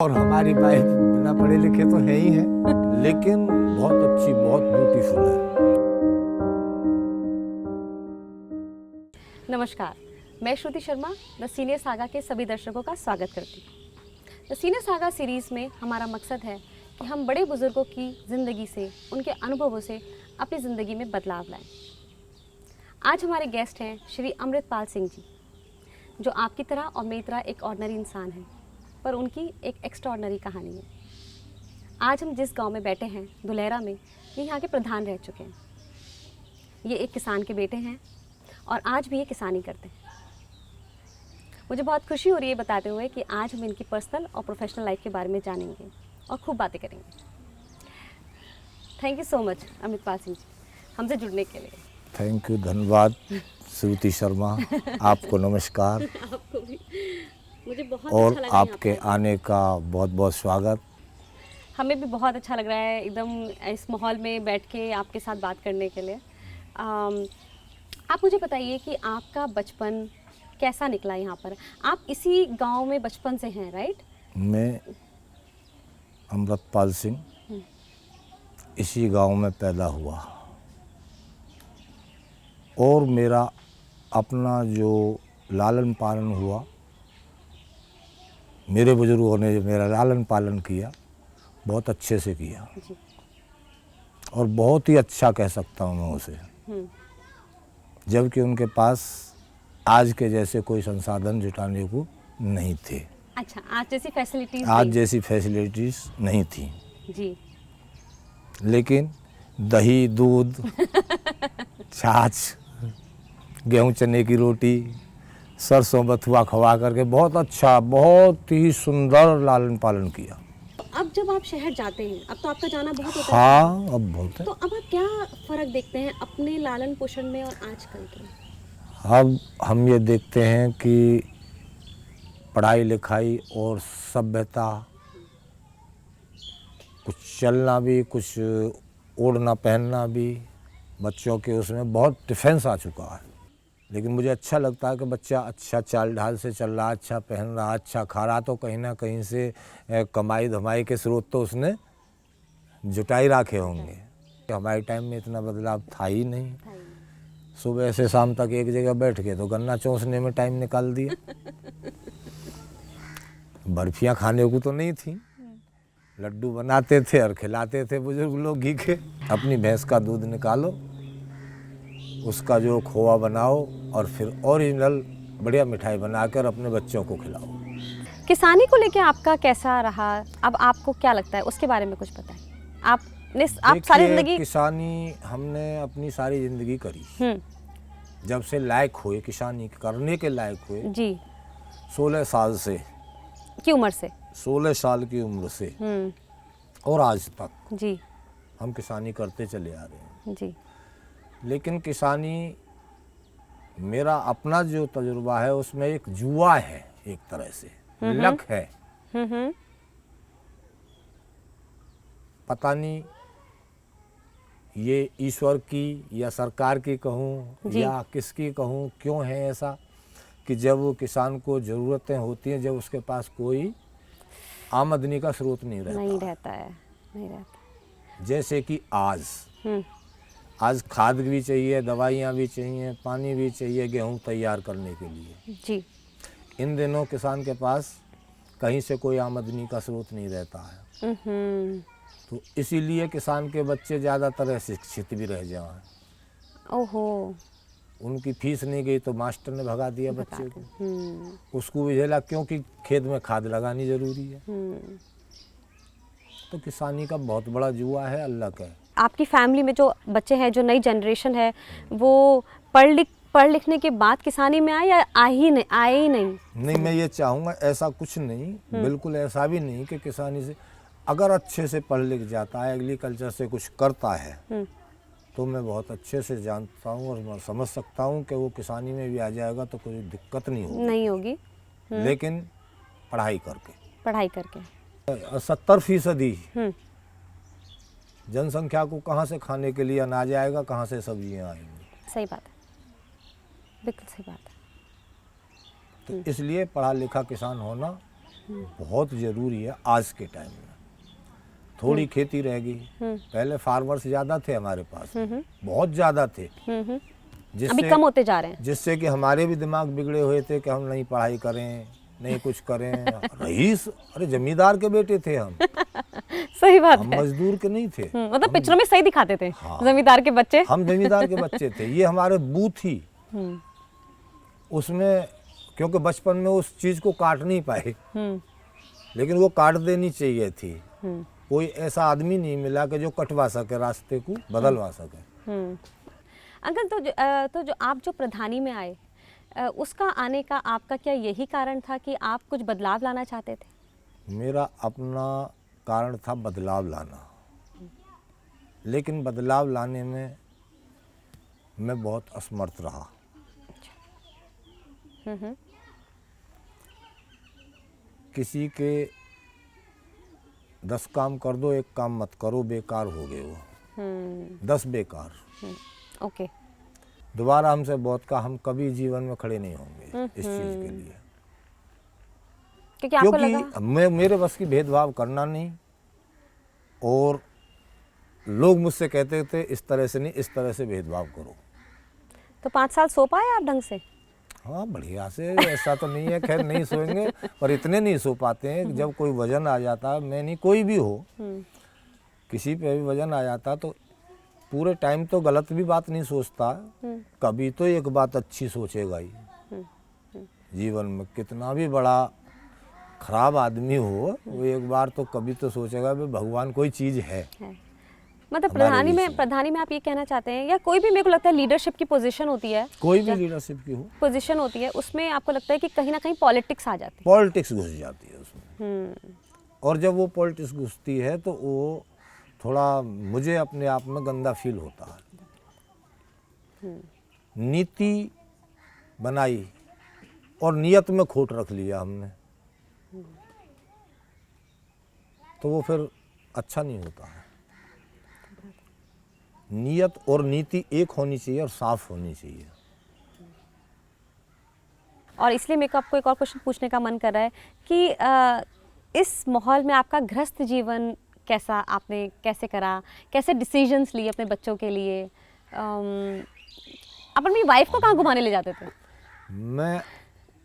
और हमारी वाइफ बिना पढ़े लिखे तो है ही है, लेकिन बहुत अच्छी, बहुत ब्यूटीफुल है। नमस्कार, मैं श्रुति शर्मा द सीनियर सागा के सभी दर्शकों का स्वागत करती हूँ। द सीनियर सागा सीरीज़ में हमारा मकसद है कि हम बड़े बुजुर्गों की ज़िंदगी से, उनके अनुभवों से अपनी ज़िंदगी में बदलाव लाएं। आज हमारे गेस्ट हैं श्री अमृतपाल सिंह जी, जो आपकी तरह और मेरी तरह एक ऑर्डिनरी इंसान है, पर उनकी एक एक्स्ट्राऑर्डिनरी कहानी है। आज हम जिस गांव में बैठे हैं, दुलेरा में, ये यहाँ के प्रधान रह चुके हैं। ये एक किसान के बेटे हैं और आज भी ये किसानी करते हैं। मुझे बहुत खुशी हो रही है बताते हुए कि आज हम इनकी पर्सनल और प्रोफेशनल लाइफ के बारे में जानेंगे और खूब बातें करेंगे। Thank you so much Amritpal Singh ji, हमसे जुड़ने के लिए। थैंक यू, धन्यवाद श्रुति शर्मा, आपको नमस्कार। आपको भी मुझे बहुत और अच्छा लगा आपके आने का बहुत बहुत स्वागत। हमें भी बहुत अच्छा लग रहा है एकदम इस माहौल में बैठ के आपके साथ बात करने के लिए। आप मुझे बताइए कि आपका बचपन कैसा निकला यहाँ पर? आप इसी गांव में बचपन से हैं, राइट? मैं अमृतपाल सिंह इसी गांव में पैदा हुआ और मेरा अपना जो लालन पालन हुआ, मेरे बुजुर्गों ने जो मेरा लालन पालन किया, बहुत अच्छे से किया जी। और बहुत ही अच्छा कह सकता हूँ मैं उसे, जबकि उनके पास आज के जैसे कोई संसाधन जुटाने को नहीं थे। अच्छा, आज जैसी फैसिलिटीज आज जैसी फैसिलिटीज़ नहीं थी, जी। लेकिन दही, दूध, छाछ, गेहूं चने की रोटी, सरसों बथुआ खवा करके बहुत अच्छा, बहुत ही सुंदर लालन पालन किया। अब जब आप शहर जाते हैं, अब तो आपका जाना बहुत होता है। हाँ, अब बहुत है। तो अब आप क्या फ़र्क देखते हैं अपने लालन पोषण में और आजकल के? अब हम ये देखते हैं कि पढ़ाई लिखाई और सभ्यता, कुछ चलना भी, कुछ ओढ़ना पहनना भी, बच्चों के उसमें बहुत डिफेंस आ चुका है। लेकिन मुझे अच्छा लगता है कि बच्चा अच्छा चाल ढाल से चल रहा, अच्छा पहन रहा, अच्छा खा रहा, तो कहीं ना कहीं से कमाई धमाई के स्रोत तो उसने जुटाई रखे होंगे। हमारे टाइम में इतना बदलाव था ही नहीं। सुबह से शाम तक एक जगह बैठ के तो गन्ना चूसने में टाइम निकाल दिया। बर्फियाँ खाने को तो नहीं थी, लड्डू बनाते थे और खिलाते थे बुजुर्ग लोग घी के। अपनी भैंस का दूध निकालो, उसका जो खोआ बनाओ और फिर ओरिजिनल बढ़िया मिठाई बनाकर अपने बच्चों को खिलाओ। किसानी को लेके आपका कैसा रहा? अब आपको क्या लगता है उसके बारे में कुछ बताएं। आप सारी जिंदगी किसानी हमने अपनी सारी जिंदगी करी। जब से लायक हुए, किसानी करने के लायक हुए जी 16 साल से की उम्र से 16 साल की उम्र से और आज तक जी हम किसानी करते चले आ रहे हैं। जी। लेकिन किसानी मेरा अपना जो तजुर्बा है उसमें एक जुआ है, एक तरह से लक है। पता नहीं ये ईश्वर की या सरकार की कहूँ या किसकी कहूँ, क्यों है ऐसा कि जब वो किसान को ज़रूरतें होती हैं, जब उसके पास कोई आमदनी का स्रोत नहीं रहता है। जैसे कि आज खाद भी चाहिए, दवाइयाँ भी चाहिए, पानी भी चाहिए गेहूँ तैयार करने के लिए जी। इन दिनों किसान के पास कहीं से कोई आमदनी का स्रोत नहीं रहता है। तो इसीलिए किसान के बच्चे ज़्यादातर अशिक्षित भी रह जाए हैं। ओहो। उनकी फीस नहीं गई तो मास्टर ने भगा दिया बच्चे को। उसको भी झेला, क्योंकि खेत में खाद लगानी ज़रूरी है। तो किसानी का बहुत बड़ा जुआ है, अल्लाह का। आपकी फैमिली में जो बच्चे हैं, जो नई जनरेशन है, वो पढ़ लिखने के बाद किसानी में आए या आए ही नहीं? नहीं, मैं ये चाहूँगा ऐसा कुछ नहीं, बिल्कुल ऐसा भी नहीं कि किसानी से अगर अच्छे से पढ़ लिख जाता है, एग्रीकल्चर से कुछ करता है, तो मैं बहुत अच्छे से जानता हूँ और मैं समझ सकता हूँ कि वो किसानी में भी आ जाएगा तो कोई दिक्कत नहीं होगी। लेकिन पढ़ाई करके 70% जनसंख्या को कहाँ से खाने के लिए अनाज आएगा, कहाँ से सब्जियाँ आएंगी? सही बात है, बिल्कुल सही बात है। तो इसलिए पढ़ा लिखा किसान होना बहुत ज़रूरी है आज के टाइम में। थोड़ी खेती रह गई, पहले फार्मर्स ज़्यादा थे हमारे पास, बहुत ज़्यादा थे, अभी कम होते जा रहे हैं। जिससे कि हमारे भी दिमाग बिगड़े हुए थे कि हम नहीं पढ़ाई करें, नहीं कुछ करें। रईस, अरे जमींदार के बेटे थे हम। सही बात हम है। मजदूर के नहीं थे। मतलब पिक्चरों में सही दिखाते थे। हाँ। जमींदार के बच्चे। हम जमींदार के बच्चे थे, ये हमारे बूथ ही उसमें, क्योंकि बचपन में उस चीज़ को काट नहीं पाए, लेकिन वो काट देनी चाहिए थी। कोई ऐसा आदमी नहीं मिला कि जो कटवा सके, रास्ते को बदलवा सके। अंकल तो जो आप जो प्रधानी में आए, उसका आने का आपका क्या यही कारण था कि आप कुछ बदलाव लाना चाहते थे? मेरा अपना कारण था बदलाव लाना, लेकिन बदलाव लाने में मैं बहुत असमर्थ रहा। किसी के 10 काम कर दो, 1 काम मत करो, बेकार हो गए वो। 10 बेकार। ओके। दोबारा हमसे बहुत का हम कभी जीवन में खड़े नहीं होंगे इस चीज़ के लिए, क्योंकि आपको लगा क्योंकि मेरे बस की भेदभाव करना नहीं। और लोग मुझसे कहते थे इस तरह से नहीं, इस तरह से भेदभाव करो। तो 5 साल सो पाए आप ढंग से? हाँ, बढ़िया से। ऐसा तो नहीं है, खैर नहीं सोएंगे, पर इतने नहीं सो पाते हैं कि जब कोई वजन आ जाता, मैं नहीं, कोई भी हो, किसी पे भी वजन आ जाता तो पूरे टाइम तो गलत भी बात नहीं सोचता, कभी तो एक बात अच्छी सोचेगा ही। जीवन में कितना भी बड़ा खराब आदमी हो, वो एक बार तो कभी तो सोचेगा भाई भगवान कोई चीज़ है। मतलब हमारे प्रधानी में आप ये कहना चाहते हैं, या कोई भी, मेरे को लगता है लीडरशिप की पोजीशन होती है, कोई भी लीडरशिप की हो, पोजीशन होती है, उसमें आपको लगता है कि कहीं ना कहीं पॉलिटिक्स आ जाती है? पॉलिटिक्स घुस जाती है उसमें। और जब वो पॉलिटिक्स घुसती है तो वो थोड़ा मुझे अपने आप में गंदा फील होता है। नीति बनाई और नियत में खोट रख लिया हमने, तो वो फिर अच्छा नहीं होता है। नियत और नीति एक होनी चाहिए और साफ होनी चाहिए। और इसलिए मेरे को आपको एक और क्वेश्चन पूछने का मन कर रहा है कि इस माहौल में आपका गृहस्थ जीवन कैसा, आपने कैसे करा, कैसे डिसीजंस लिए अपने बच्चों के लिए? आप अपनी वाइफ को कहाँ घुमाने ले जाते थे?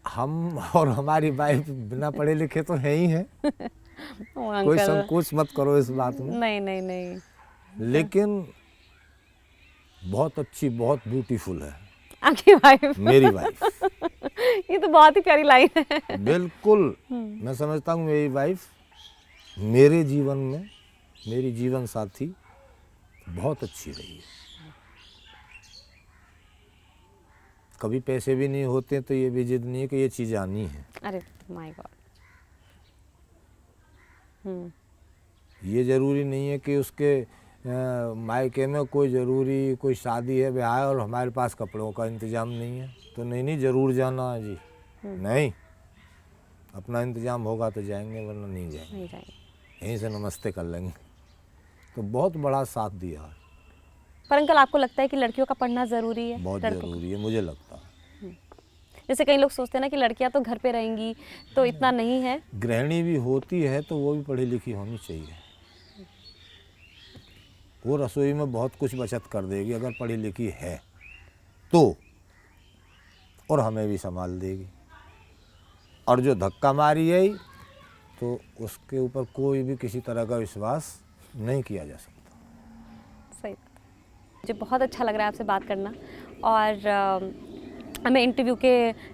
हम और हमारी वाइफ बिना पढ़े लिखे तो है ही हैं। कोई संकोच मत करो इस बात में। नहीं नहीं नहीं, लेकिन बहुत अच्छी, बहुत ब्यूटीफुल है आपकी वाइफ। मेरी वाइफ। ये तो बहुत ही प्यारी लाइन है। बिल्कुल। मैं समझता हूँ मेरी वाइफ मेरे जीवन में, मेरी जीवन साथी बहुत अच्छी रही है। कभी पैसे भी नहीं होते तो ये भी जिद नहीं है कि ये चीज़ आनी है। अरे माय गॉड। ये ज़रूरी नहीं है कि उसके मायके में कोई शादी है, ब्याह है और हमारे पास कपड़ों का इंतज़ाम नहीं है तो नहीं ज़रूर जाना है जी। नहीं, अपना इंतज़ाम होगा तो जाएंगे, वरना नहीं जाएंगे, यहीं से नमस्ते कर लेंगे। तो बहुत बड़ा साथ दिया है। पर अंकल, आपको लगता है कि लड़कियों का पढ़ना ज़रूरी है? बहुत ज़रूरी है, मुझे लगता है। जैसे कई लोग सोचते हैं ना कि लड़कियां तो घर पे रहेंगी, तो इतना नहीं है। गृहिणी भी होती है तो वो भी पढ़ी लिखी होनी चाहिए। वो रसोई में बहुत कुछ बचत कर देगी अगर पढ़ी लिखी है तो, और हमें भी संभाल देगी। और जो धक्का मारी है तो उसके ऊपर कोई भी किसी तरह का विश्वास नहीं किया जा सकता। सही बात है। मुझे बहुत अच्छा लग रहा है आपसे बात करना, और मैं इंटरव्यू के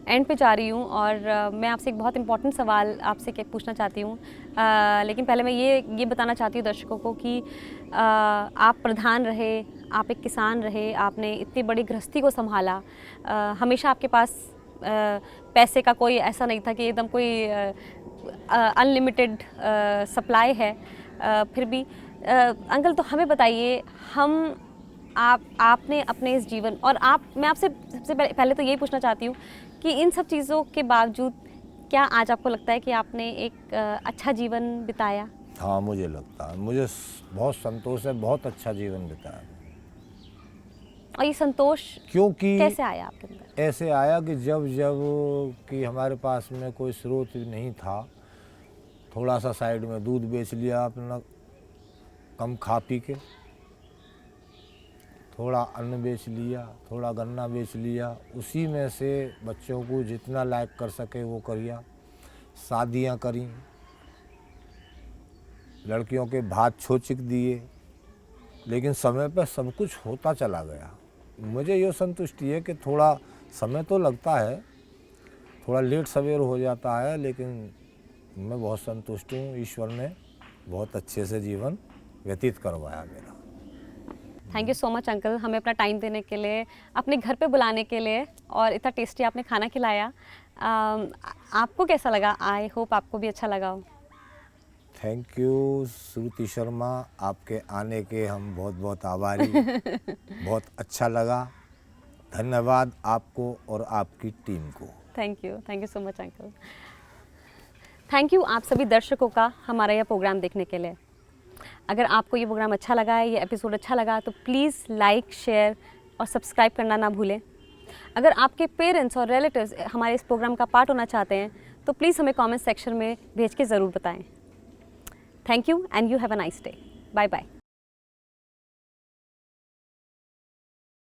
एंड पे जा रही हूँ, और मैं आपसे एक बहुत इंपॉर्टेंट सवाल आपसे पूछना चाहती हूँ। लेकिन पहले मैं ये बताना चाहती हूँ दर्शकों को कि आप प्रधान रहे, आप एक किसान रहे, आपने इतनी बड़ी गृहस्थी को संभाला। हमेशा आपके पास पैसे का कोई ऐसा नहीं था कि एकदम कोई अनलिमिटेड सप्लाई है। फिर भी अंकल, तो हमें बताइए, आपने अपने इस जीवन, और मैं आपसे सबसे पहले तो यही पूछना चाहती हूँ कि इन सब चीज़ों के बावजूद क्या आज आपको लगता है कि आपने एक अच्छा जीवन बिताया? हाँ, मुझे लगता है, मुझे बहुत संतोष है, बहुत अच्छा जीवन बिताया। और ये संतोष क्योंकि कैसे आया आपके अंदर? ऐसे आया कि जब कि हमारे पास में कोई स्रोत नहीं था, थोड़ा सा साइड में दूध बेच लिया अपना, कम खा पी के, थोड़ा अन्न बेच लिया, थोड़ा गन्ना बेच लिया, उसी में से बच्चों को जितना लायक कर सके वो करिया। शादियाँ करी, लड़कियों के भात छोचिक दिए, लेकिन समय पर सब कुछ होता चला गया। मुझे ये संतुष्टि है कि थोड़ा समय तो लगता है, थोड़ा लेट सवेर हो जाता है, लेकिन मैं बहुत संतुष्ट हूँ। ईश्वर ने बहुत अच्छे से जीवन व्यतीत करवाया मेरा। Thank you so much uncle, हमें अपना टाइम देने के लिए, अपने घर पे बुलाने के लिए, और इतना टेस्टी आपने खाना खिलाया। आपको कैसा लगा? आई होप आपको भी अच्छा लगा हो। थैंक यू श्रुति शर्मा, आपके आने के हम बहुत बहुत आभारी। बहुत अच्छा लगा, धन्यवाद आपको और आपकी टीम को। Thank you so much uncle. Thank you आप सभी दर्शकों का हमारा यह प्रोग्राम देखने के लिए। अगर आपको ये प्रोग्राम अच्छा लगा है, ये एपिसोड अच्छा लगा, तो प्लीज़ लाइक, शेयर और सब्सक्राइब करना ना भूलें। अगर आपके पेरेंट्स और रिलेटिव्स हमारे इस प्रोग्राम का पार्ट होना चाहते हैं तो प्लीज़ हमें कमेंट सेक्शन में भेज के ज़रूर बताएं। Thank you and you have a nice day. Bye bye.